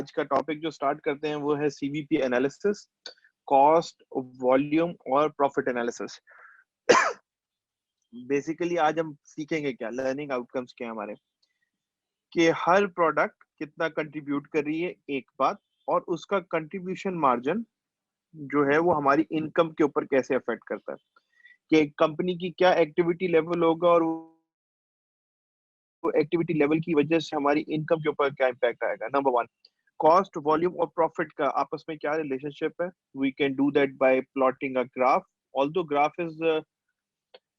आज का टॉपिक जो स्टार्ट करते हैं वो है सीवीपी एनालिसिस, कॉस्ट, वॉल्यूम और प्रॉफिट एनालिसिस। बेसिकली आज हम सीखेंगे क्या, लर्निंग आउटकम्स क्या है हमारे, कि हर प्रोडक्ट कितना कंट्रीब्यूट कर रही है एक बात, और उसका कंट्रीब्यूशन मार्जिन जो है वो हमारी इनकम के ऊपर कैसे अफेक्ट करता है, कि कंपनी की क्या एक्टिविटी लेवल होगा और वो एक्टिविटी लेवल की वजह से हमारी इनकम के ऊपर क्या इम्पैक्ट आएगा। नंबर वन, कॉस्ट, वॉल्यूम और प्रॉफिट का आपस में क्या रिलेशनशिप है। We can do that by plotting a graph, although graph is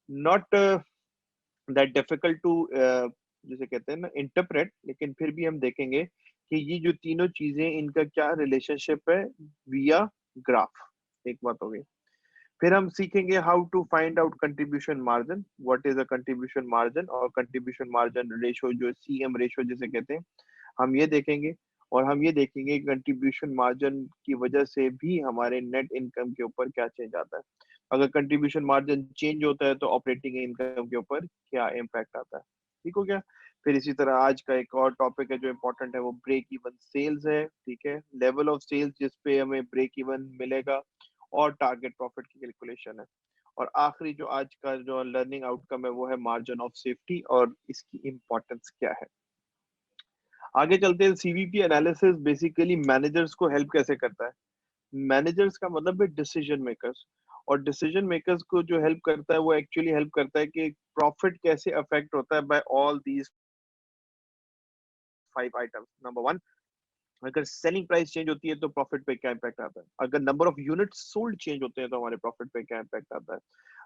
not that difficult to जैसे कहते हैं ना इंटरप्रेट, लेकिन फिर भी हम देखेंगे कि ये जो तीनों चीजें इनका क्या रिलेशनशिप है विया ग्राफ। एक बात हो गई। फिर हम सीखेंगे how to find out contribution margin, what is a contribution margin, और कंट्रीब्यूशन मार्जिन रेशो जो सीएम रेशो जिसे कहते हैं हम ये देखेंगे। और हम ये देखेंगे कंट्रीब्यूशन मार्जिन की वजह से भी हमारे नेट इनकम के ऊपर क्या चेंज आता है। अगर कंट्रीब्यूशन मार्जिन चेंज होता है तो ऑपरेटिंग इनकम के ऊपर क्या इम्पैक्ट आता है। ठीक हो गया। फिर इसी तरह आज का एक और टॉपिक है जो इम्पोर्टेंट है, वो ब्रेक इवन सेल्स है। ठीक है, लेवल ऑफ सेल्स जिस पे हमें ब्रेक इवन मिलेगा, और टारगेट प्रॉफिट की कैलकुलेशन है। और आखिरी जो आज का जो लर्निंग आउटकम है वो है मार्जिन ऑफ सेफ्टी और इसकी इम्पोर्टेंस क्या है। आगे चलते हैं। सीवीपी एनालिसिस बेसिकली मैनेजर्स को हेल्प कैसे करता है। मैनेजर्स का मतलब है डिसीजन मेकर्स, और डिसीजन मेकर्स को जो हेल्प करता है वो एक्चुअली हेल्प करता है कि प्रॉफिट कैसे अफेक्ट होता है by all these 5 items. Number one, अगर सेलिंग प्राइस चेंज होती है तो प्रॉफिट पे क्या इम्पैक्ट आता है। अगर number of units sold change होते हैं तो हमारे प्रॉफिट पे क्या इम्पैक्ट आता है।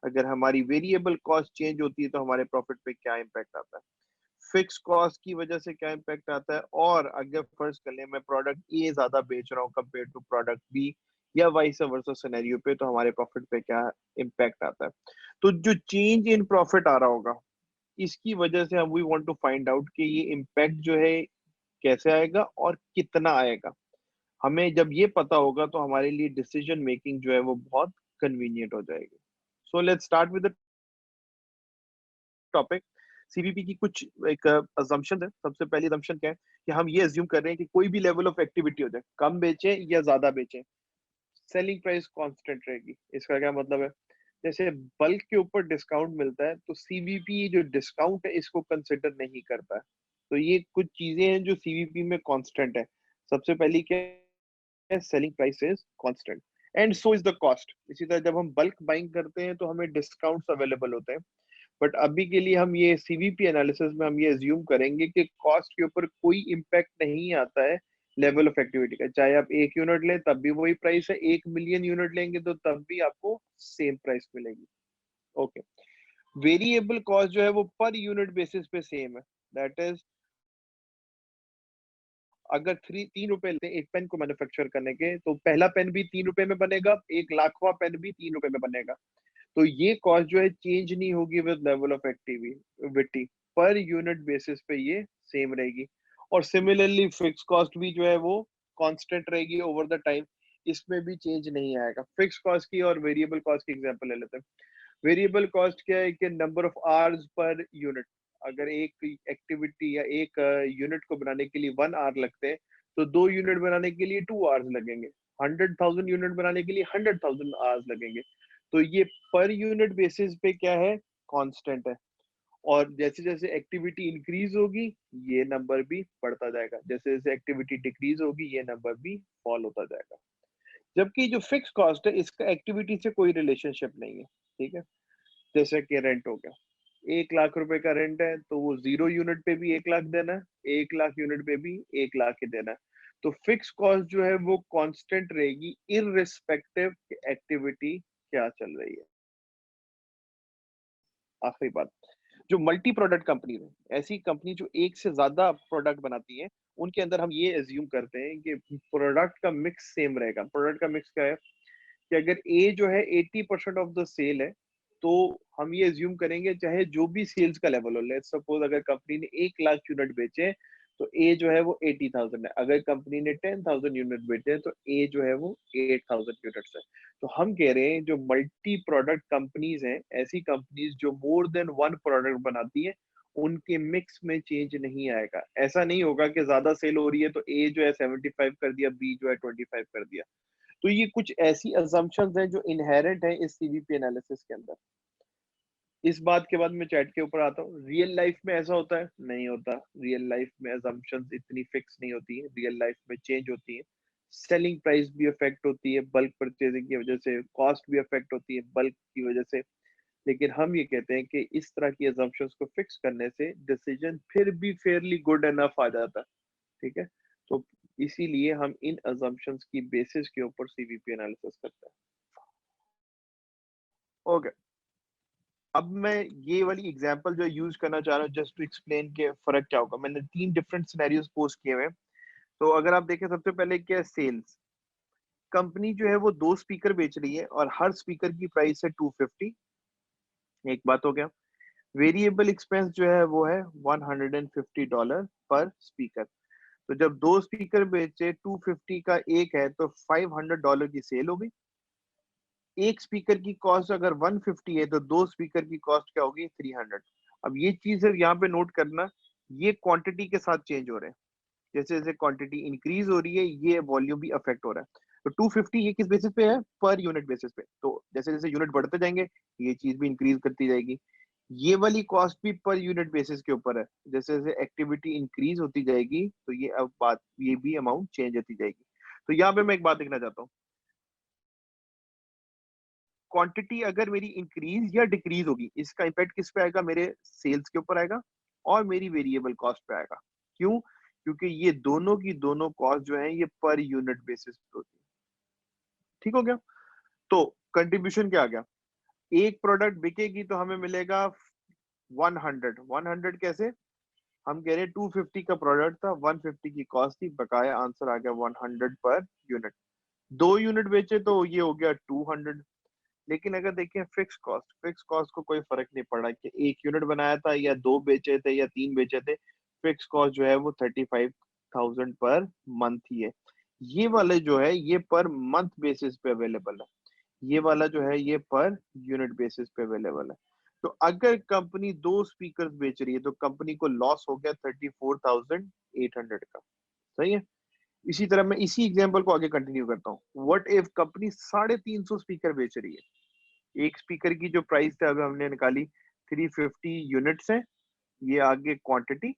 अगर हमारी वेरिएबल कॉस्ट चेंज होती है तो हमारे प्रॉफिट पे क्या इम्पैक्ट आता है। फिक्स कॉस्ट की वजह से क्या इम्पैक्ट आता है। और अगर फर्ज कर ले मैं प्रोडक्ट ए ज्यादा बेच रहा हूँ कंपेयर टू प्रोडक्ट बी, या वाइस वर्सा सिनेरियो पे, तो हमारे प्रॉफिट पे क्या इम्पैक्ट आता है। तो जो चेंज इन प्रॉफिट आ रहा होगा, इसकी वजह से हम we want to find out कि ये इम्पैक्ट जो है कैसे आएगा और कितना आएगा। हमें जब ये पता होगा तो हमारे लिए डिसीजन मेकिंग जो है वो बहुत कन्वीनियंट हो जाएगी। So let's start with the topic. CVP की कुछ एक अजम्पशन है। सबसे पहली अजम्पशन क्या है कि हम ये अज्यूम कर रहे हैं कि कोई भी लेवल ऑफ एक्टिविटी हो जाए, कम बेचें या ज्यादा बेचें, सेलिंग प्राइस कांस्टेंट रहेगी। इसका क्या मतलब है, जैसे बल्क के ऊपर डिस्काउंट मिलता है तो सीवीपी जो डिस्काउंट है इसको कंसिडर नहीं करता है। तो ये कुछ चीजें हैं जो सीवीपी में कांस्टेंट है। सबसे पहली क्या है, selling price is constant and so is the cost. इसी तरह जब हम बल्क बाइंग करते हैं तो हमें डिस्काउंट्स अवेलेबल होते हैं। बट अभी के लिए हम ये सीवीपी एनालिसिस में हम ये अज्यूम करेंगे कि कॉस्ट के ऊपर कोई इम्पैक्ट नहीं आता है लेवल ऑफ एक्टिविटी का। चाहे आप 1 यूनिट लें तब भी वही प्राइस है, 1 मिलियन यूनिट लेंगे तो तब भी आपको सेम प्राइस मिलेगी। ओके। वेरिएबल कॉस्ट जो है वो पर यूनिट बेसिस पे सेम है। दैट इज, अगर 3 रुपए लेते हैं एक पेन को मैन्युफैक्चर करने के, तो पहला पेन भी 3 रुपए में बनेगा, 1 लाखवां पेन भी 3 रुपए में बनेगा। तो ये कॉस्ट जो है चेंज नहीं होगी with level of activity, per unit basis पे ये सेम रहेगी। और सिमिलरली फिक्स कॉस्ट भी जो है वो कांस्टेंट रहेगी ओवर द टाइम, इसमें भी चेंज नहीं आएगा। फिक्स कॉस्ट की और वेरिएबल कॉस्ट की एग्जांपल ले लेते हैं। वेरिएबल कॉस्ट क्या है कि number of hours per unit. अगर एक एक्टिविटी या एक यूनिट को बनाने के लिए 1 आवर लगते हैं, तो 2 यूनिट बनाने के लिए 2 आवर्स लगेंगे। 100,000 यूनिट बनाने के लिए 100,000 आवर्स लगेंगे। तो ये पर यूनिट बेसिस पे क्या है, कांस्टेंट है। और जैसे जैसे एक्टिविटी इंक्रीज होगी ये नंबर भी बढ़ता जाएगा, जैसे जैसे एक्टिविटी डिक्रीज होगी ये नंबर भी फॉल होता जाएगा। जबकि जो फिक्स कॉस्ट है इसका एक्टिविटी से कोई रिलेशनशिप नहीं है। ठीक है, जैसे कि रेंट हो गया, 1 लाख रुपए का रेंट है तो वो 0 यूनिट पे भी 1 लाख देना है, 1 लाख यूनिट पे भी 1 लाख ही देना है। तो फिक्स कॉस्ट जो है वो कांस्टेंट रहेगी इररिस्पेक्टिव एक्टिविटी क्या चल रही है। आखिरी बात, जो मल्टी प्रोडक्ट कंपनी है, ऐसी कंपनी जो एक से ज्यादा प्रोडक्ट बनाती है, उनके अंदर हम ये एज्यूम करते हैं कि प्रोडक्ट का मिक्स सेम रहेगा। प्रोडक्ट का मिक्स क्या है कि अगर ए जो है 80% ऑफ द सेल है, तो हम ये एज्यूम करेंगे चाहे जो भी सेल्स का लेवल हो, लेट्स सपोज अगर कंपनी ने 1 लाख यूनिट बेचे तो ए जो है वो 80,000 है। अगर कंपनी ने 10,000 यूनिट बेचे तो ए जो है वो 8,000 यूनिट्स है। तो हम कह रहे हैं जो मल्टी प्रोडक्ट कंपनीज हैं, ऐसी कंपनीज जो मोर देन वन प्रोडक्ट बनाती है, उनके मिक्स में चेंज नहीं आएगा। ऐसा नहीं होगा कि ज्यादा सेल हो रही है तो ए जो है 75 कर दिया, बी जो है 25 कर दिया। तो ये कुछ ऐसी असम्पशंस हैं जो इनहेरेंट है इस सीवीपी एनालिसिस के अंदर। इस बात के बाद मैं चैट के ऊपर आता हूँ, रियल लाइफ में ऐसा होता है? नहीं होता। रियल लाइफ में असम्पशंस इतनी फिक्स नहीं होती है, रियल लाइफ में चेंज होती है। सेलिंग प्राइस भी अफेक्ट होती है बल्क परचेजिंग की वजह से, कॉस्ट भी अफेक्ट होती है बल्क की वजह से। लेकिन हम ये कहते हैं कि इस तरह की assumptions को फिक्स करने से डिसीजन फिर भी फेयरली गुड एनफ आ जाता है। ठीक है, तो इसीलिए हम इन assumptions की बेसिस के ऊपर सीवीपी एनालिसिस करते हैं। ओके, अब मैं ये वाली एग्जांपल जो यूज करना चाह रहा हूँ जस्ट टू एक्सप्लेन के फर्क क्या होगा। मैंने 3 डिफरेंट सिनेरियोस पोस्ट किए हुए हैं। तो अगर आप देखें, सबसे पहले क्या है, सेल्स। कंपनी जो है वो 2 स्पीकर बेच रही है और हर स्पीकर की प्राइस है 250। एक बात हो गया। वेरिएबल एक्सपेंस जो है वो है $150 पर स्पीकर। तो जब 2 स्पीकर बेचे, 250 का एक है तो $500 की सेल हो गई। एक स्पीकर की कॉस्ट अगर 150 है तो 2 स्पीकर की कॉस्ट क्या होगी? 300। अब ये चीज है यहाँ पे नोट करना, ये क्वांटिटी के साथ चेंज हो रहे हैं। जैसे जैसे क्वांटिटी इंक्रीज हो रही है ये वॉल्यूम भी अफेक्ट हो रहा है। तो 250 ये किस बेसिस पे है? पर यूनिट बेसिस पे। तो जैसे जैसे यूनिट बढ़ते जाएंगे ये चीज भी इंक्रीज करती जाएगी। ये वाली कॉस्ट भी पर यूनिट बेसिस के ऊपर है। जैसे जैसे एक्टिविटी इंक्रीज होती जाएगी तो ये अब बात, ये भी अमाउंट चेंज होती जाएगी। तो यहाँ पे मैं एक बात देखना चाहता हूँ, क्वांटिटी अगर मेरी इंक्रीज या डिक्रीज होगी इसका इम्पैक्ट किस पे आएगा? मेरे सेल्स के ऊपर आएगा और मेरी वेरिएबल कॉस्ट पे आएगा। क्यों? क्योंकि ये दोनों की दोनों कॉस्ट जो है ये पर यूनिट बेसिस पे होती है। ठीक हो गया? तो कंट्रीब्यूशन क्या आ गया? एक प्रोडक्ट बिकेगी तो हमें मिलेगा 100। कैसे? हम कह रहे हैं 250 का प्रोडक्ट था, 150 की कॉस्ट थी, बकाया आंसर आ गया 100 पर यूनिट। 2 यूनिट बेचे तो ये हो गया 200। लेकिन अगर देखें फिक्स कॉस्ट, फिक्स कॉस्ट को कोई फर्क नहीं पड़ा कि 1 यूनिट बनाया था या 2 बेचे थे या 3 बेचे थे। फिक्स कॉस्ट जो है वो 35,000 पर मंथ ही है। ये वाले जो है ये पर मंथ बेसिस पे अवेलेबल है, ये वाला जो है ये पर यूनिट बेसिस पे अवेलेबल है। तो अगर कंपनी 2 स्पीकर बेच रही है तो कंपनी को लॉस हो गया 34,800 का। सही है? इसी तरह मैं इसी एग्जांपल को आगे कंटिन्यू करता हूँ। व्हाट इफ कंपनी 350 स्पीकर बेच रही है? एक स्पीकर की जो प्राइस है अभी हमने निकाली 350 यूनिट्स है, ये आगे क्वांटिटी,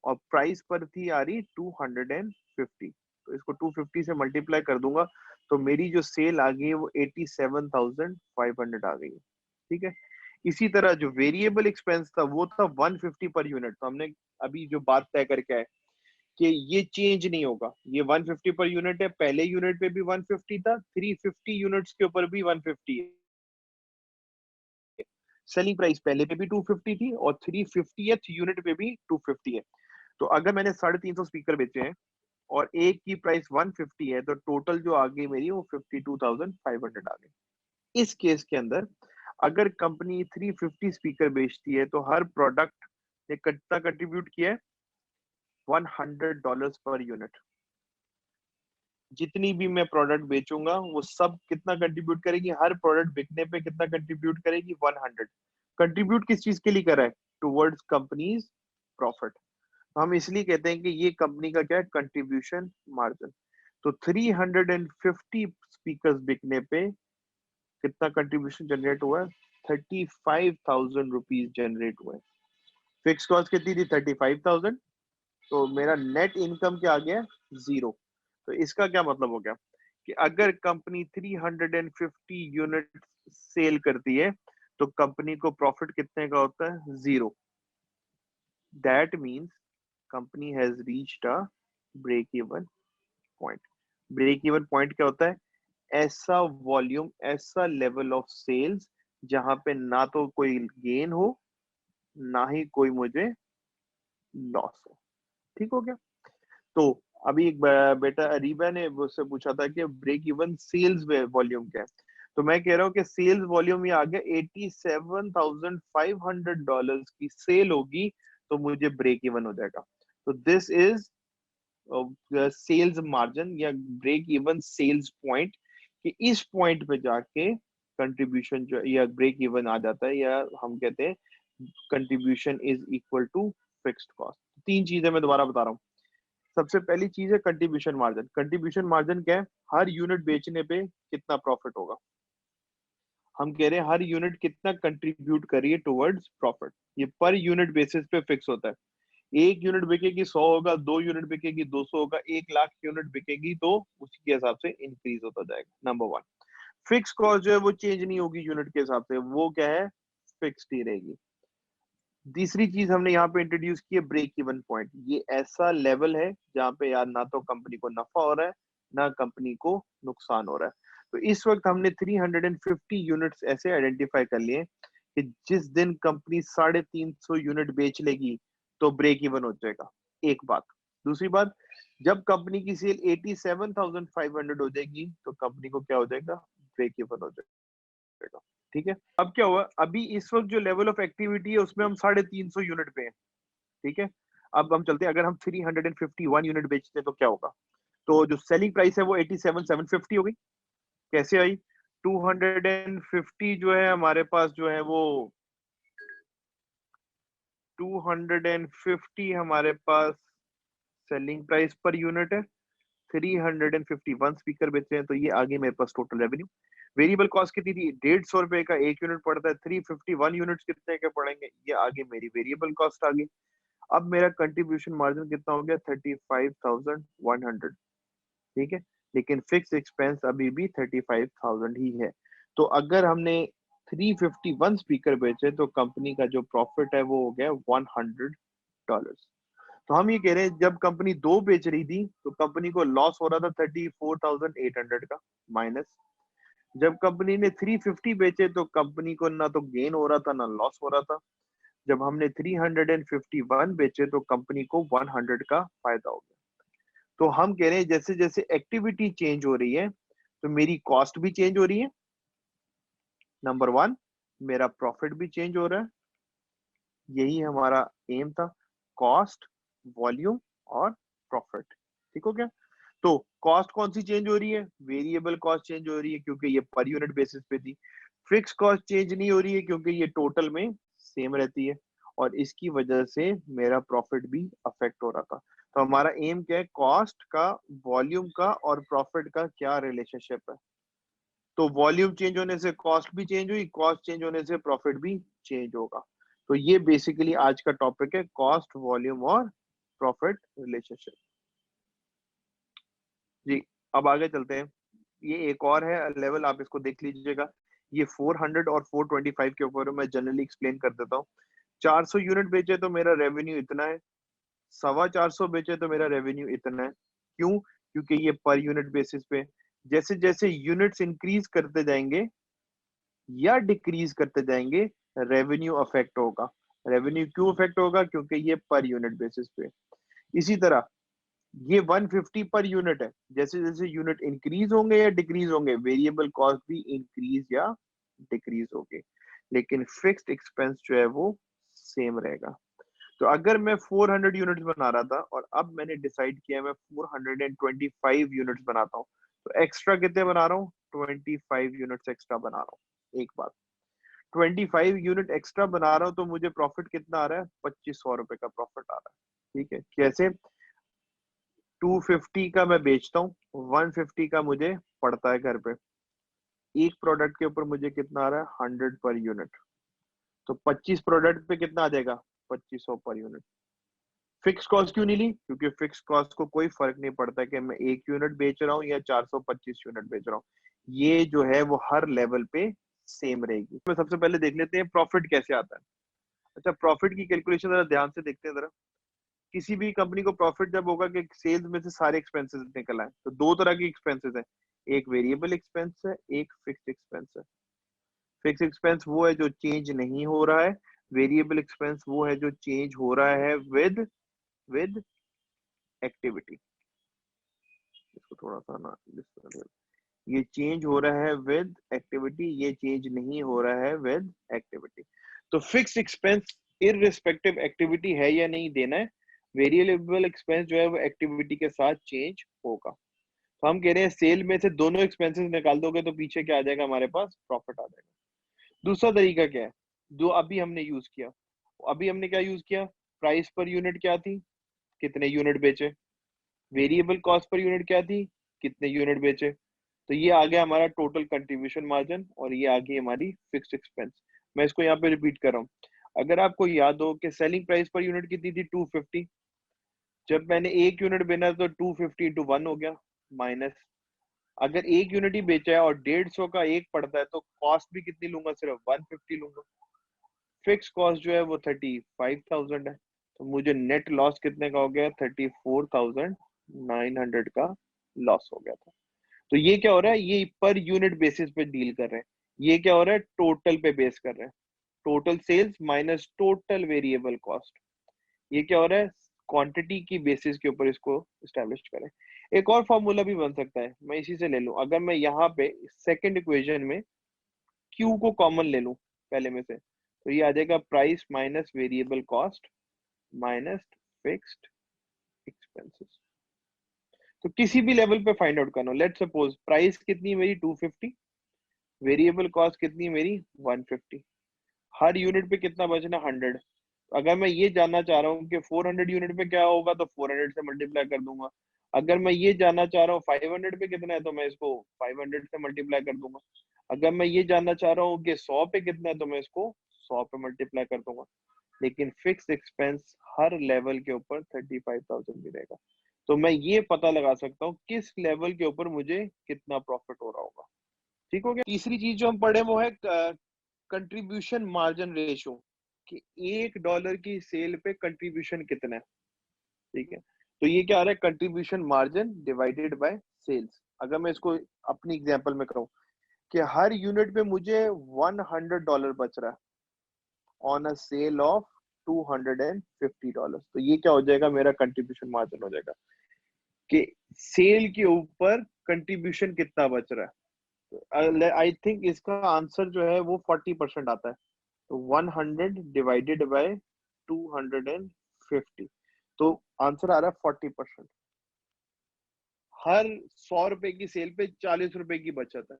और प्राइस पर थी आ रही 250। तो इसको 250 से मल्टीप्लाई कर दूंगा तो मेरी जो सेल आ गई है वो 87,500 आ गई है। ठीक है? इसी तरह जो वेरिएबल एक्सपेंस था वो था 150 पर यूनिट। तो हमने अभी जो बात तय करके आए कि ये चेंज नहीं होगा, ये 150 पर यूनिट है। पहले यूनिट पे भी 150 था, 350 यूनिट्स के ऊपर भी 150 है। सेलिंग प्राइस पहले पे भी 250 थी और 350th यूनिट पे भी 250 है। तो अगर मैंने 350 स्पीकर बेचे हैं और एक की प्राइस 150 है तो टोटल जो आ गई मेरी वो 52,500 आ गई। इस केस के अंदर अगर कंपनी 350 स्पीकर बेचती है तो हर प्रोडक्ट ने कितना कंट्रीब्यूट किया है? $100 पर यूनिट। जितनी भी मैं प्रोडक्ट बेचूंगा वो सब कितना कंट्रीब्यूट करेगी? हर प्रोडक्ट बिकने पे कितना कंट्रीब्यूट करेगी? 100। कंट्रीब्यूट किस चीज के लिए कर रहा है? Towards companies profit. हम इसलिए कहते हैं कि ये कंपनी का क्या है? Contribution margin. तो 350 स्पीकर्स बिकने पे कितना कंट्रीब्यूशन जनरेट हुआ है? 35,000 रुपीज जनरेट हुए। फिक्स कॉस्ट कितनी थी? 35,000। तो मेरा नेट इनकम क्या आ गया? 0। तो इसका क्या मतलब हो गया कि अगर कंपनी 350 यूनिट सेल करती है तो कंपनी को प्रॉफिट कितने का होता है? 0। That means company has reached a break even point. Break even point क्या होता है? ऐसा वॉल्यूम, ऐसा लेवल ऑफ सेल्स जहां पे ना तो कोई गेन हो ना ही कोई मुझे लॉस हो। ठीक हो गया? तो अभी एक बेटा अरीबा ने मुझसे पूछा था कि ब्रेक इवन सेल्स वॉल्यूम क्या है। तो मैं कह रहा हूँ कि सेल्स वॉल्यूम ये आ गया $87,500 की सेल होगी तो मुझे ब्रेक इवन हो जाएगा। तो दिस इज सेल्स मार्जिन या ब्रेक इवन सेल्स पॉइंट, कि इस पॉइंट पे जाके कंट्रीब्यूशन जो या ब्रेक इवन आ जाता है, या हम कहते हैं contribution is equal to fixed cost. तीन चीजें मैं दोबारा बता रहा हूँ। सबसे पहली चीज है कंट्रीब्यूशन मार्जिन। कंट्रीब्यूशन मार्जिन क्या है? हर यूनिट बेचने पे कितना प्रॉफिट होगा। हम कह रहे हैं हर यूनिट कितना कंट्रीब्यूट करिए टुवर्ड्स प्रॉफिट। ये पर यूनिट बेसिस पे फिक्स होता है। एक यूनिट बिकेगी 100 होगा, 2 यूनिट बिकेगी 200 होगा, 1 लाख यूनिट बिकेगी तो उसके हिसाब से इंक्रीज होता जाएगा। Number one. फिक्स कॉस्ट जो है वो चेंज नहीं होगी यूनिट के हिसाब से, वो क्या है? फिक्स्ड ही रहेगी। तीसरी चीज हमने यहाँ पे इंट्रोड्यूस की है ब्रेक इवन पॉइंट। ये ऐसा लेवल है जहाँ पे यार ना तो कंपनी को नफा हो रहा है ना कंपनी को नुकसान हो रहा है। तो इस वक्त हमने 350 यूनिट्स ऐसे आइडेंटिफाई कर लिए कि जिस दिन कंपनी 350 यूनिट बेच लेगी तो ब्रेक इवन हो जाएगा। एक बात। दूसरी बात, जब कंपनी की सेल 87,500 हो जाएगी तो कंपनी को क्या हो जाएगा? ब्रेक इवन हो जाएगा। ठीक है। अब क्या हुआ, अभी इस वक्त जो लेवल ऑफ एक्टिविटी है उसमें हम 350 यूनिट पे हैं। ठीक है। अब हम चलते हैं, अगर हम 351 यूनिट बेचते हैं तो क्या होगा? तो जो सेलिंग प्राइस है वो 87,750 हो गई। कैसे आई? 250 जो है हमारे पास जो है वो 250 हमारे पास सेलिंग प्राइस पर यूनिट है। 351 स्पीकर बेचे हैं तो ये आगे मेरे पास टोटल रेवेन्यू। वेरिएबल कॉस्ट कितनी थी? 150 रुपए का एक यूनिट पड़ता है। 351 यूनिट्स कितने के पड़ेंगे? ये आगे मेरी वेरिएबल कॉस्ट आ गई। अब मेरा कंट्रीब्यूशन मार्जिन कितना हो गया? 35,100। ठीक है। लेकिन फिक्स एक्सपेंस अभी भी 35,000 ही है। तो अगर हमने 351 स्पीकर बेचे तो कंपनी का जो प्रॉफिट है वो हो गया $100। तो हम ये कह रहे हैं जब कंपनी 2 बेच रही थी तो कंपनी को लॉस हो रहा था 34,800 का माइनस। जब कंपनी ने 350 बेचे तो कंपनी को ना तो गेन हो रहा था ना लॉस हो रहा था। जब हमने 351 बेचे तो कंपनी को 100 का फायदा हो गया। तो हम कह रहे हैं जैसे जैसे एक्टिविटी चेंज हो रही है तो मेरी कॉस्ट भी चेंज हो रही है। नंबर वन, मेरा प्रॉफिट भी चेंज हो रहा है। यही हमारा एम था, कॉस्ट, वॉल्यूम और प्रॉफिट। ठीक हो गया। तो कॉस्ट कौन सी चेंज हो रही है? वेरिएबल कॉस्ट चेंज हो रही है क्योंकि ये पर यूनिट बेसिस पे थी। फिक्स कॉस्ट चेंज नहीं हो रही है क्योंकि ये टोटल में सेम रहती है और इसकी वजह से मेरा प्रॉफिट भी अफेक्ट हो रहा था। तो हमारा एम क्या है? कॉस्ट का, वॉल्यूम का और प्रॉफिट का क्या रिलेशनशिप है। तो वॉल्यूम चेंज होने से कॉस्ट भी चेंज हुई, कॉस्ट चेंज होने से प्रॉफिट भी चेंज होगा। तो ये बेसिकली आज का टॉपिक है, कॉस्ट, वॉल्यूम और प्रॉफिट रिलेशनशिप। जी। अब आगे चलते हैं। ये एक और है लेवल, आप इसको देख लीजिएगा। ये 400 और 425 के ऊपर मैं जनरली एक्सप्लेन कर देता हूँ। 400 यूनिट बेचे तो मेरा रेवेन्यू इतना है, 425 बेचे तो मेरा रेवेन्यू इतना है। क्यों? क्योंकि ये पर यूनिट बेसिस पे। जैसे जैसे यूनिट्स इंक्रीज करते जाएंगे या डिक्रीज करते जाएंगे रेवेन्यू अफेक्ट होगा। रेवेन्यू क्यों अफेक्ट होगा? क्योंकि ये पर यूनिट बेसिस पे। इसी तरह ये 150 पर यूनिट है। जैसे जैसे यूनिट इंक्रीज होंगे या डिक्रीज होंगे वेरिएबल कॉस्ट भी इंक्रीज या डिक्रीज होगी, लेकिन फिक्स्ड एक्सपेंस जो है वो सेम रहेगा। तो अगर मैं 400 यूनिट्स बना रहा था और अब मैंने डिसाइड किया मैं 425 यूनिट्स बनाता हूँ तो एक्स्ट्रा कितने बना रहा हूँ? 25 यूनिट्स एक्स्ट्रा बना रहा हूँ। एक बात, 25 यूनिट एक्स्ट्रा बना रहा हूँ तो मुझे प्रॉफिट कितना आ रहा है? 2500 रुपए का प्रॉफिट आ रहा है। ठीक है। कैसे? 250 का मैं बेचता हूँ, 150 का मुझे पड़ता है घर पे। एक प्रोडक्ट के ऊपर मुझे कितना आ रहा है? 100 पर यूनिट। तो 25 प्रोडक्ट पे कितना आ जाएगा? 2500 पर यूनिट। फिक्स कॉस्ट क्यों नहीं ली? क्योंकि फिक्स कॉस्ट को कोई फर्क नहीं पड़ता कि मैं 1 यूनिट बेच रहा हूँ या 425 यूनिट बेच रहा हूँ। ये जो है वो हर लेवल पे सेम रहेगी। तो सबसे पहले देख लेते हैं प्रॉफिट कैसे आता है। अच्छा, प्रॉफिट की कैलकुलेशन जरा ध्यान से देखते हैं जरा। किसी भी कंपनी को प्रॉफिट जब होगा कि सेल्स में से सारे एक्सपेंसेस निकल आए, तो दो तरह की एक्सपेंसेस है। एक वेरिएबल एक्सपेंस है, एक फिक्स्ड एक्सपेंस है। फिक्स एक्सपेंस वो है जो चेंज नहीं हो रहा है, वेरिएबल एक्सपेंस वो है जो चेंज हो रहा है विद एक्टिविटी। इसको थोड़ा सा ना ये चेंज हो रहा है विद एक्टिविटी, ये चेंज नहीं हो रहा है विद एक्टिविटी। तो फिक्स एक्सपेंस इररिस्पेक्टिव एक्टिविटी है या नहीं देना है, वेरिएबल एक्सपेंस जो है वो एक्टिविटी के साथ चेंज होगा। तो हम कह रहे हैं सेल में से दोनों एक्सपेंसेस निकाल दोगे तो पीछे क्या आ जाएगा? हमारे पास प्रॉफिट आ जाएगा। दूसरा तरीका क्या है जो अभी हमने यूज किया? अभी हमने क्या यूज किया, प्राइस पर यूनिट क्या थी, कितने यूनिट बेचे, वेरिएबल कॉस्ट पर यूनिट क्या थी, कितने यूनिट बेचे। तो ये आ गया हमारा टोटल कंट्रीब्यूशन मार्जिन और ये आ गई हमारी फिक्स्ड एक्सपेंस। मैं इसको यहाँ पे रिपीट कर रहा हूँ। अगर आपको याद हो कि सेलिंग प्राइस पर यूनिट कितनी थी 250, जब मैंने एक यूनिट बेचा तो 250 इंटू 1 हो गया, माइनस अगर एक यूनिट ही बेचा है और 150 का एक पड़ता है तो कॉस्ट भी कितनी लूंगा, सिर्फ 150 लूंगा। फिक्स कॉस्ट जो है वो 35,000 है, तो मुझे नेट लॉस कितने का हो गया, 34,900 का लॉस हो गया था। तो ये क्या हो रहा है, ये पर यूनिट बेसिस पे डील कर रहे हैं। ये क्या हो रहा है, टोटल पे बेस कर रहे हैं, total sales minus total variable cost. ये क्या हो रहा है, क्वांटिटी की बेसिस के ऊपर इसको स्टैब्लिश करें। एक और फॉर्मूला भी बन सकता है, मैं इसी से ले लूं। अगर मैं यहाँ पे सेकंड इक्वेशन में Q को कॉमन ले लूं पहले में से, तो ये आ जाएगा price minus variable cost minus fixed expenses. तो किसी भी लेवल पे फाइंड आउट करना, लेट सपोज प्राइस कितनी है मेरी 250, वेरिएबल कॉस्ट कितनी है मेरी 150, हर यूनिट पे कितना बचना 100। अगर मैं ये जानना चाह रहा हूँ कि 400 यूनिट पे क्या होगा तो 400 से मल्टीप्लाई कर दूंगा। अगर मैं ये जानना चाह रहा हूँ 500 पे कितना है तो मैं इसको 500 से मल्टीप्लाई कर दूंगा। अगर मैं ये जानना चाह रहा हूँ कि 100 पे कितना है तो मैं इसको 100 पे मल्टीप्लाई कर दूंगा। लेकिन फिक्स एक्सपेंस हर लेवल के ऊपर 35,000 मिलेगा, तो मैं ये पता लगा सकता हूँ किस लेवल के ऊपर मुझे कितना प्रॉफिट हो रहा होगा। ठीक हो गया। तीसरी चीज जो हम पढ़े वो है कंट्रीब्यूशन मार्जिन रेशियो, कि $1 की सेल पे कंट्रीब्यूशन कितना है। ठीक है, तो ये क्या आ रहा है, contribution margin divided by sales. अगर मैं इसको अपनी एग्जांपल में कहूँ कि हर यूनिट पे मुझे $100 बच रहा है ऑन अ सेल ऑफ $250, तो ये क्या हो जाएगा, मेरा कंट्रीब्यूशन मार्जिन हो जाएगा कि सेल के ऊपर कंट्रीब्यूशन कितना बच रहा है। आई थिंक इसका आंसर जो है वो 40% आता है। तो 100 डिवाइडेड बाय 250, तो आंसर आ रहा है 40%। हर 100 रुपए की सेल पे 40 रुपए की बचत है,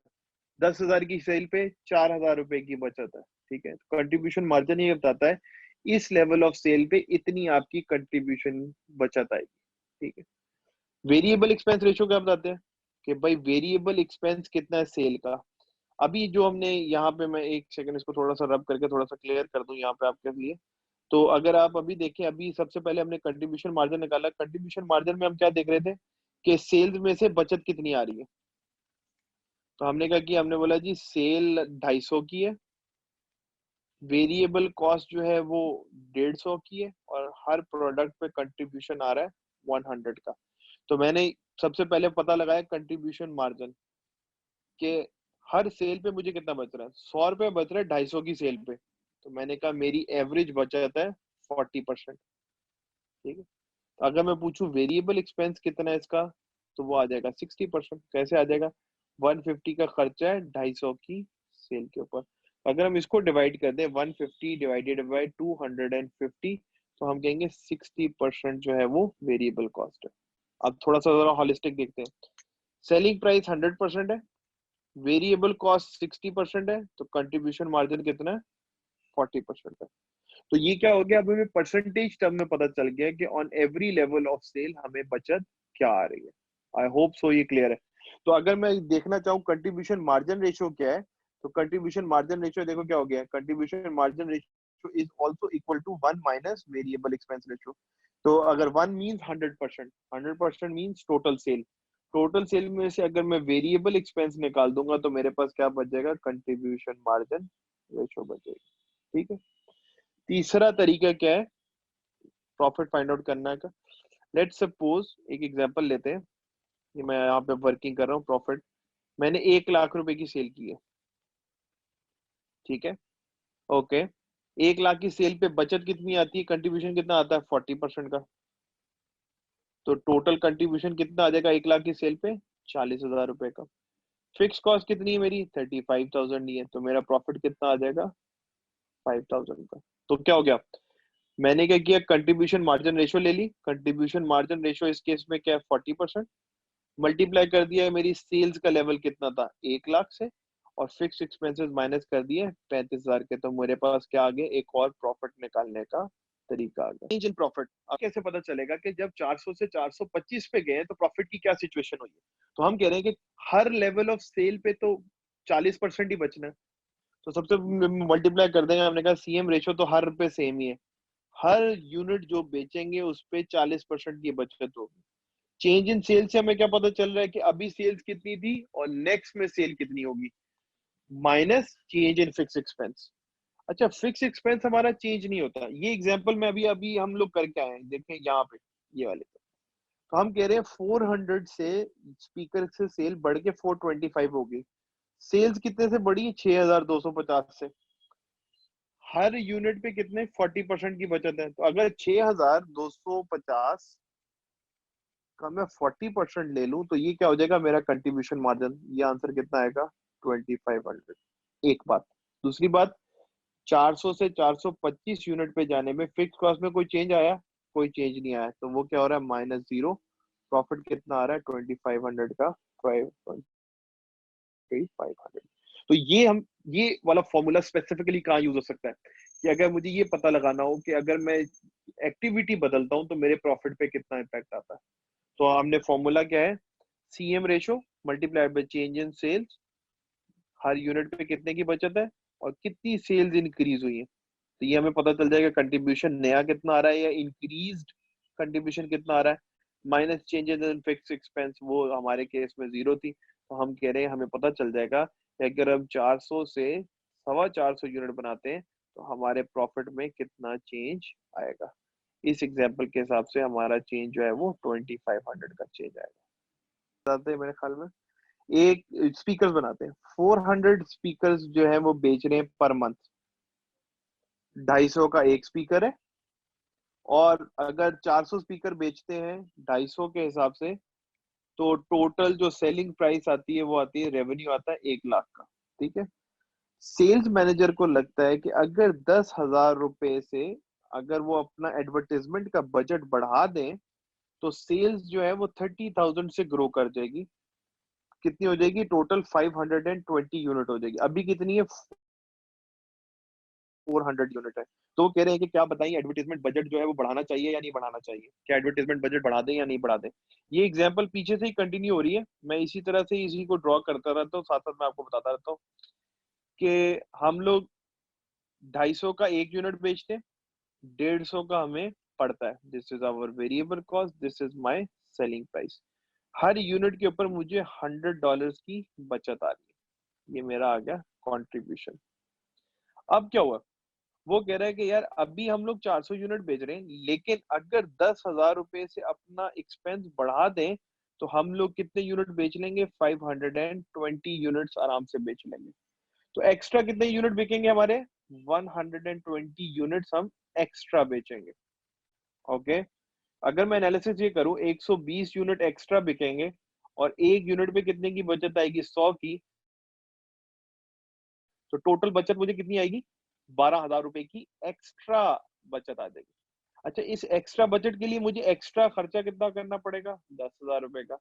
10,000 की सेल पे 4,000 रुपए की बचत है। ठीक है, कंट्रीब्यूशन मार्जिन ये बताता है इस लेवल ऑफ सेल पे इतनी आपकी कंट्रीब्यूशन बचत आएगी। ठीक है, वेरिएबल एक्सपेंस रेशियो क्या बताते हैं कि भाई वेरिएबल एक्सपेंस कितना है सेल का। अभी जो हमने यहाँ पे, मैं एक सेकंड इसको थोड़ा सा रब करके थोड़ा सा क्लियर कर दूं यहाँ पे आपके लिए। तो अगर आप अभी देखें, अभी सबसे पहले हमने कंट्रीब्यूशन मार्जिन निकाला। कंट्रीब्यूशन मार्जिन में हम क्या देख रहे थे कि सेल्स में से बचत कितनी आ रही है। तो हमने क्या किया, हमने बोला जी सेल 250 की है, वेरिएबल कॉस्ट जो है वो 150 की है और हर प्रोडक्ट पे कंट्रीब्यूशन आ रहा है 100 का। तो मैंने सबसे पहले पता लगाया कंट्रीब्यूशन मार्जिन के हर सेल पे मुझे कितना बच रहा है। 100 रुपए बच रहा है 250 की सेल पे, तो मैंने कहा मेरी एवरेज बचत है 40%। ठीक है, तो अगर मैं पूछूं वेरिएबल एक्सपेंस कितना है इसका, तो वो आ जाएगा 60%। कैसे आ जाएगा, 150 का खर्चा है 250 की सेल के ऊपर। अगर हम इसको डिवाइड कर दें 150 डिवाइडेड बाय 250, तो हम कहेंगे 60% जो है वो वेरिएबल कॉस्ट है। अब थोड़ा सा जरा हॉलिस्टिक देखते हैं। सेलिंग प्राइस 100% है, वेरिएबल कॉस्ट 60% है, तो कंट्रीब्यूशन मार्जिन कितना है, 40% है। तो ये क्या हो गया, अब हमें परसेंटेज टर्म में पता चल गया कि on every level of sale हमें बचत क्या आ रही है। आई होप सो ये क्लियर है। तो अगर मैं देखना चाहूँ कंट्रीब्यूशन मार्जिन रेशियो क्या है, तो कंट्रीब्यूशन मार्जिन रेशियो देखो क्या हो गया, contribution margin ratio is also equal to 1 minus variable expense ratio. तो अगर 1 means 100%, 100% means total sale, total sale में से अगर मैं वेरिएबल एक्सपेंस निकाल दूंगा तो मेरे पास क्या बच जाएगा, कंट्रीब्यूशन मार्जिन रेशियो बच जाएगी। ठीक है, तीसरा तरीका क्या है प्रॉफिट फाइंड आउट करने का। लेट सपोज एक एग्जांपल लेते हैं, कि मैं यहाँ पे वर्किंग कर रहा हूँ प्रॉफिट, मैंने 1 लाख रुपए की सेल की है। ठीक है, ओके, 1 लाख की सेल पे बचत कितनी आती है, कंट्रीब्यूशन कितना आता है 40% का। तो टोटल कंट्रीब्यूशन कितना आ जाएगा 1 लाख की सेल पे, 40,000 रुपए का। फिक्स कॉस्ट कितनी है मेरी 35,000 ही है, तो मेरा प्रॉफिट कितना आ जाएगा 5,000 का। तो क्या हो गया, मैंने क्या किया, कंट्रीब्यूशन मार्जिन रेशियो ले ली। कंट्रीब्यूशन मार्जिन रेशियो इस केस में क्या है 40%, मल्टीप्लाई कर दिया है मेरी सेल्स का लेवल कितना था 1 लाख से, और फिक्स एक्सपेंसेस माइनस कर दिए 35,000 के, तो मेरे पास क्या आ गया, एक और प्रॉफिट निकालने का तरीका आ गया। चेंज इन प्रॉफिट अब कैसे पता चलेगा कि जब 400 से 425 पे गए तो प्रॉफिट की क्या सिचुएशन हुई है। तो हम कह रहे हैं कि हर लेवल ऑफ सेल पे तो 40% ही बचना है, तो सबसे मल्टीप्लाई कर देंगे। हमने कहा सीएम रेशो तो हर पे सेम ही है, हर यूनिट जो बेचेंगे उस पे 40% की बचत होगी। चेंज इन सेल्स से हमें क्या पता चल रहा है कि अभी सेल्स कितनी थी और नेक्स्ट में सेल कितनी होगी, minus change in fix expense. अच्छा, फिक्स एक्सपेंस हमारा चेंज नहीं होता। ये एग्जांपल में अभी अभी हम लोग करके आए हैं, देखें यहाँ पे ये वाले। तो हम कह रहे हैं 400 से स्पीकर से सेल बढ़ के 425 होगी। सेल्स कितने से बढ़ी, 6250 से। हर यूनिट पे कितने 40% की बचत है। तो अगर 6250 का मैं 40% ले लूं तो ये क्या हो जाएगा मेरा कंट्रीब्यूशन मार्जिन। ये आंसर कितना आएगा, 2500। एक बात। दूसरी बात, 400 से 425 यूनिट पे जाने में फिक्स कॉस्ट में कोई चेंज आया, कोई चेंज नहीं आया, तो वो क्या हो रहा है, -0। प्रॉफिट कितना आ रहा है, 2500 का 500। तो ये वाला फॉर्मूला स्पेसिफिकली कहाँ यूज हो सकता है कि अगर मुझे ये पता लगाना हो कि अगर मैं एक्टिविटी बदलता हूँ तो मेरे प्रॉफिट पे कितना इम्पैक्ट आता है। तो हमने फॉर्मूला क्या है, CM ratio multiplied by change in sales, हर यूनिट पे कितने की बचत है और कितनी सेल्स इंक्रीज हुई है। तो ये हमें पता चल जाएगा कंट्रीब्यूशन नया कितना आ रहा है या इंक्रीज्ड कंट्रीब्यूशन कितना आ रहा है, minus changes in fix expense, वो हमारे केस में 0 थी। तो हम कह रहे हैं हमें पता चल जाएगा कि अगर हम 400 से 450 यूनिट बनाते हैं तो हमारे प्रॉफिट में कितना चेंज आएगा। इस एग्जाम्पल के हिसाब से हमारा चेंज जो है वो 2500 का चेंज आएगा। बताते हैं मेरे ख्याल में एक स्पीकर्स बनाते हैं, 400 स्पीकर्स जो है वो बेच रहे हैं पर मंथ। 250 का एक स्पीकर है, और अगर 400 स्पीकर बेचते हैं 250 के हिसाब से, तो टोटल जो सेलिंग प्राइस आती है वो आती है, रेवेन्यू आता है 1 लाख का। ठीक है। सेल्स मैनेजर को लगता है कि अगर 10,000 रुपए से अगर वो अपना एडवर्टाइजमेंट का बजट बढ़ा दें तो सेल्स जो है वो 30,000 से ग्रो कर जाएगी। कितनी हो जाएगी, टोटल 520 यूनिट हो जाएगी। अभी कितनी है, 400 यूनिट है। तो वो कह रहे हैं कि क्या बताइए एडवर्टाइजमेंट बजट जो है वो बढ़ाना चाहिए या नहीं बढ़ाना चाहिए, क्या एडवर्टाइजमेंट बजट बढ़ा दें या नहीं बढ़ा दें। ये एग्जांपल पीछे से ही कंटिन्यू हो रही है, मैं इसी तरह से इसी को ड्रॉ करता रहता हूँ, साथ साथ मैं आपको बताता रहता हूँ कि हम लोग 250 का एक यूनिट बेचते हैं, 150 का हमें पड़ता है। This is our variable cost, this is my selling price. हर यूनिट के ऊपर मुझे $100 की बचत आ रही है। ये मेरा आ गया कॉन्ट्रीब्यूशन। अब क्या हुआ, वो कह रहा है कि यार अभी हम लोग 400 यूनिट बेच रहे हैं, लेकिन अगर 10,000 रुपए से अपना एक्सपेंस बढ़ा दें तो हम लोग कितने यूनिट बेच लेंगे, 520 यूनिट्स आराम से बेच लेंगे। तो एक्स्ट्रा कितने यूनिट बिकेंगे हमारे, 120 यूनिट्स हम एक्स्ट्रा बेचेंगे। ओके। अगर मैं एनालिसिस ये करूं, 120 यूनिट एक्स्ट्रा बिकेंगे और एक यूनिट पे कितने की बचत आएगी, 100 की। तो टोटल बचत मुझे कितनी आएगी, 12,000 रुपए की एक्स्ट्रा बचत आ जाएगी। अच्छा, इस एक्स्ट्रा बजट के लिए मुझे एक्स्ट्रा खर्चा कितना करना पड़ेगा, 10,000 रुपए का।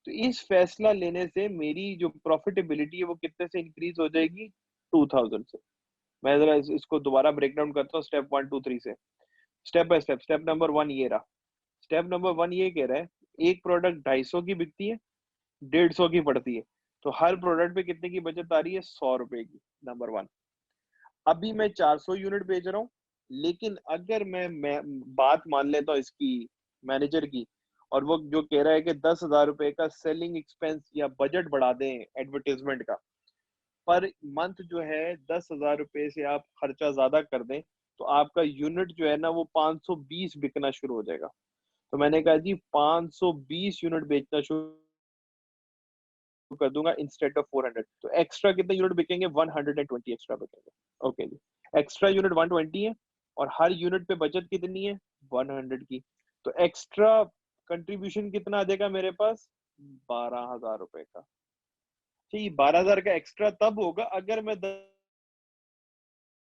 तो इस फैसला लेने से मेरी जो प्रॉफिटेबिलिटी है वो कितने से इंक्रीज हो जाएगी, 2,000 से। मैं जरा इसको दोबारा ब्रेक डाउन करता हूँ स्टेप 1 2 3 से, step by step. Step number 1 ये रहा। स्टेप नंबर 1 ये कह रहा है, एक प्रोडक्ट 250 की बिकती है, 150 की पड़ती है, तो हर प्रोडक्ट पे कितने की बचत आ रही है, 100 रुपए की। नंबर 1। अभी मैं 400 यूनिट बेच रहा हूँ, लेकिन अगर मैं बात मान लेता हूँ इसकी मैनेजर की, और वो जो कह रहा है कि 10,000 रुपए का सेलिंग एक्सपेंस या बजट बढ़ा दें एडवर्टाइजमेंट का, पर मंथ जो है 10,000 रुपए से आप खर्चा ज्यादा कर दें तो आपका यूनिट जो है ना वो 520 बिकना शुरू हो जाएगा। तो मैंने कहा जी 520 यूनिट बेचना शुरू कर दूंगा इंस्टेड ऑफ 400। तो एक्स्ट्रा कितने यूनिट बिकेंगे, 120 एक्स्ट्रा बिकेंगे। ओके जी, एक्स्ट्रा यूनिट 120 है और हर यूनिट पे बचत कितनी है, 100 की। तो एक्स्ट्रा कंट्रीब्यूशन कितना आ जाएगा मेरे पास, 12,000 रुपए का। ठीक, 12,000 का एक्स्ट्रा तब होगा अगर मैं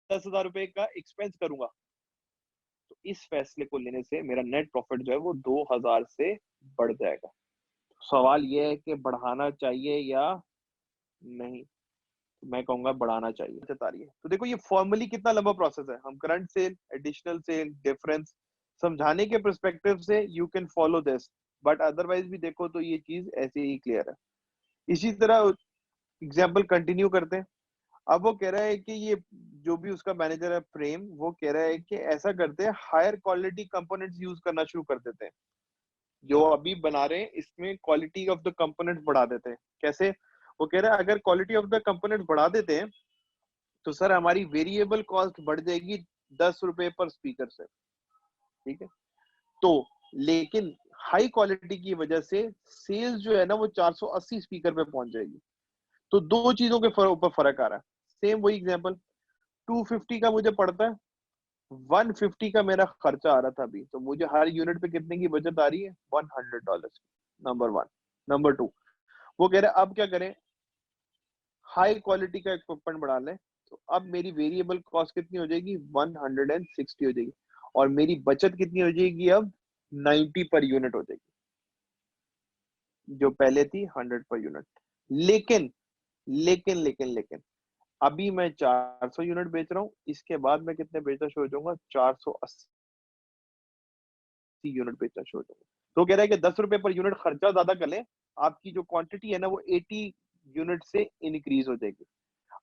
10,000 रुपए का एक्सपेंस करूंगा। तो इस फैसले को लेने से मेरा नेट प्रॉफिट जो है वो 2,000 से बढ़ जाएगा। सवाल ये है कि बढ़ाना चाहिए या नहीं। तो मैं कहूंगा बढ़ाना चाहिए, बचत आ रही है। तो देखो ये फॉर्मली कितना लंबा प्रोसेस है, हम current sale, additional sale, difference समझाने के पर्सपेक्टिव से you can follow this, but otherwise भी देखो तो ये चीज ऐसे ही क्लियर है। इसी तरह एग्जाम्पल कंटिन्यू करते हैं। अब वो कह रहा है कि ये जो भी उसका मैनेजर है प्रेम, वो कह रहा है कि ऐसा करते हैं हायर क्वालिटी कंपोनेंट्स यूज करना शुरू कर देते हैं, जो अभी बना रहे हैं इसमें क्वालिटी ऑफ द कंपोनेंट्स बढ़ा देते हैं। कैसे? वो कह रहा है अगर क्वालिटी ऑफ द कंपोनेंट्स बढ़ा देते हैं तो सर हमारी वेरिएबल कॉस्ट बढ़ जाएगी 10 रुपए पर स्पीकर से, ठीक है। तो लेकिन हाई क्वालिटी की वजह से सेल्स जो है ना वो 480 स्पीकर पे पहुंच जाएगी। तो दो चीजों के ऊपर फर्क आ रहा है। सेम वही एग्जांपल, 250 का मुझे पड़ता है, 150 का मेरा खर्चा आ रहा था अभी, तो मुझे हर यूनिट पे कितने की बचत आ रही है? $100। Number one. नंबर टू, वो कह रहे हैं अब क्या करें, हाई क्वालिटी का इक्विपमेंट बढ़ा लें, तो अब मेरी वेरिएबल कॉस्ट कितनी हो जाएगी? 160 हो जाएगी, और मेरी बचत कितनी हो जाएगी अब? 90 पर यूनिट हो जाएगी, जो पहले थी 100 पर यूनिट। लेकिन लेकिन लेकिन लेकिन अभी मैं 400 यूनिट बेच रहा हूँ, इसके बाद मैं कितने बेचना शुरू हो जाऊंगा? 480 यूनिट बेचना शुरू हो जाऊंगा। तो कह रहा है कि 10 रुपए पर यूनिट खर्चा ज्यादा कर लें, आपकी जो क्वांटिटी है ना वो 80 यूनिट से इंक्रीज हो जाएगी।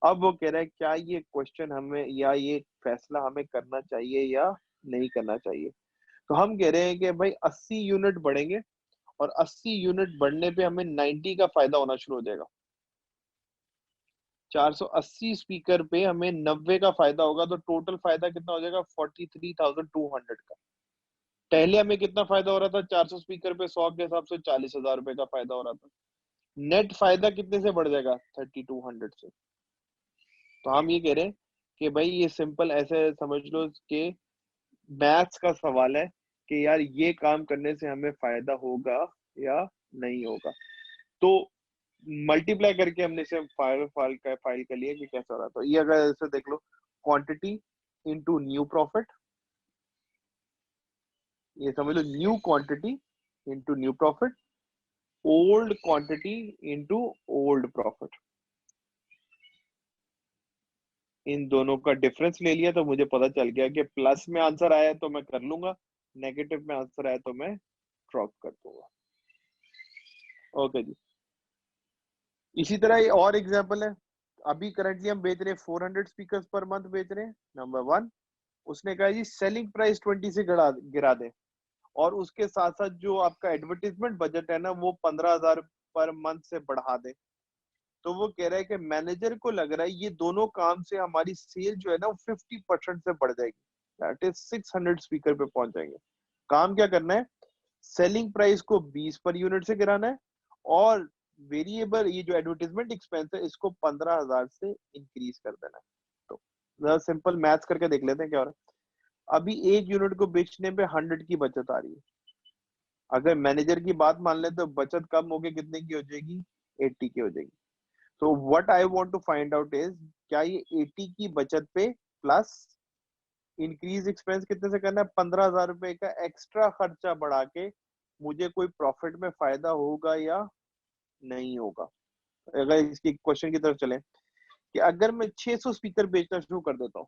अब वो कह रहा है क्या ये क्वेश्चन हमें या ये फैसला हमें करना चाहिए या नहीं करना चाहिए? तो हम कह रहे हैं कि भाई 80 यूनिट बढ़ेंगे, और 80 यूनिट बढ़ने पे हमें 90 का फायदा होना शुरू हो जाएगा। 480 स्पीकर पे हमें 90 का फायदा होगा, तो टोटल फायदा कितना हो जाएगा? 43,200 का। पहले हमें कितना फायदा हो रहा था? 400 स्पीकर पे 100 के हिसाब से 40,000 रुपए का फायदा हो रहा था। नेट फायदा कितने से बढ़ जाएगा? 3200 से। तो हम ये कह रहे हैं कि भाई ये सिंपल ऐसे समझ लो कि मैथ्स का सवाल है कि यार ये काम करने से हमें फायदा होगा या नहीं होगा। तो मल्टीप्लाई करके हमने इसे फाइल कर लिया कि कैसा हो रहा। तो ये अगर ऐसे देख लो, क्वांटिटी इनटू न्यू प्रॉफिट, ये समझ लो new quantity into new profit, old quantity into old profit, इन दोनों का डिफरेंस ले लिया तो मुझे पता चल गया कि प्लस में आंसर आया तो मैं कर लूंगा, नेगेटिव में आंसर आया तो मैं ड्रॉप कर दूंगा। ओके जी। इसी तरह ये और एग्जांपल है, अभी करंटली हम बेच रहे हैं 400 स्पीकर्स पर मंथ बेच रहे हैं। नंबर वन, उसने कहा जी सेलिंग प्राइस 20 से गिरा दे, और उसके साथ साथ जो आपका एडवर्टीजमेंट बजट है ना वो 15,000 पर मंथ से बढ़ा दे। तो वो कह रहा है कि मैनेजर को लग रहा है ये दोनों काम से हमारी सेल जो है ना वो 50% से बढ़ जाएगी, दैट इज 600 स्पीकर पे पहुंच जाएंगे। काम क्या करना है? सेलिंग प्राइस को 20 पर यूनिट से गिराना है, और वेरिएबल ये जो एडवर्टीजमेंट एक्सपेंस है इसको 15,000 से इंक्रीज कर देना है। तो सिंपल मैथ्स करके देख लेते हैं क्या हो रहा है। अभी एक यूनिट को बेचने पे 100 की बचत आ रही है, अगर मैनेजर की बात मान ले तो बचत कम होके कितने की हो जाएगी? 80 की हो जाएगी। तो what I want to find out is, क्या ये 80 की बचत पे प्लस इंक्रीज एक्सपेंस कितने से करना है? 15,000 रुपए का एक्स्ट्रा खर्चा बढ़ा के मुझे कोई प्रॉफिट में फायदा होगा या नहीं होगा? अगर इसकी क्वेश्चन की तरफ चले कि अगर मैं 600 स्पीकर बेचना शुरू कर देता हूँ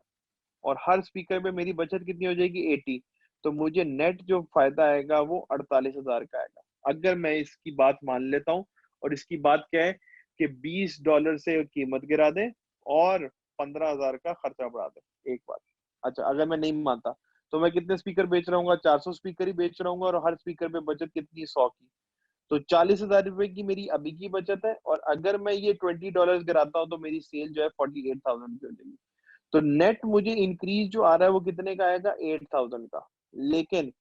और हर स्पीकर में मेरी बचत कितनी हो जाएगी? 80, तो मुझे नेट जो फायदा आएगा वो 48,000 का आएगा, अगर मैं इसकी बात मान लेता हूँ। और इसकी बात क्या है कि $20 से कीमत गिरा दे और 15,000 का खर्चा बढ़ा दे, एक बात। अच्छा, अगर मैं नहीं मानता तो मैं कितने स्पीकर बेच रहा हूँ? 400 स्पीकर ही बेच रहा हूँ, और हर स्पीकर पे बचत कितनी? 100 की। तो 40,000 रुपए की मेरी अभी की बचत है, और अगर मैं ये $20 गिराता हूँ तो मेरी सेल जो है 48,000 की हो जाएगी। तो नेट मुझे इंक्रीज जो आ रहा है वो कितने का आएगा? 8,000 का। लेकिन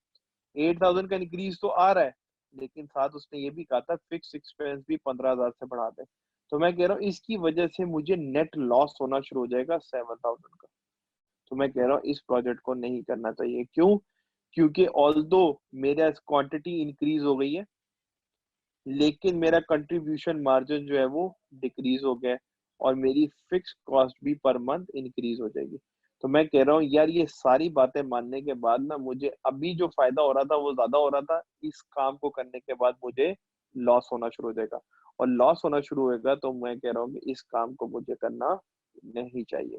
8,000 का इंक्रीज तो आ रहा है, लेकिन साथ उसने ये भी कहा था फिक्स एक्सपेंस भी 15,000 से बढ़ा दे। तो मैं कह रहा हूँ इसकी वजह से मुझे नेट लॉस होना शुरू हो जाएगा 7,000 का। तो मैं कह रहा हूँ इस प्रोजेक्ट को नहीं करना चाहिए। क्यों? क्योंकि ऑल्दो मेरा क्वांटिटी इंक्रीज हो गई है, लेकिन मेरा कंट्रीब्यूशन मार्जिन जो है वो डिक्रीज हो गया है, और मेरी फिक्स कॉस्ट भी पर मंथ इंक्रीज हो जाएगी। तो मैं कह रहा हूँ यार ये सारी बातें मानने के बाद ना मुझे अभी जो फायदा हो रहा था वो ज्यादा हो रहा था, इस काम को करने के बाद मुझे लॉस होना शुरू हो जाएगा। और लॉस होना शुरू होएगा, तो मैं कह रहा हूँ कि इस काम को मुझे करना नहीं चाहिए।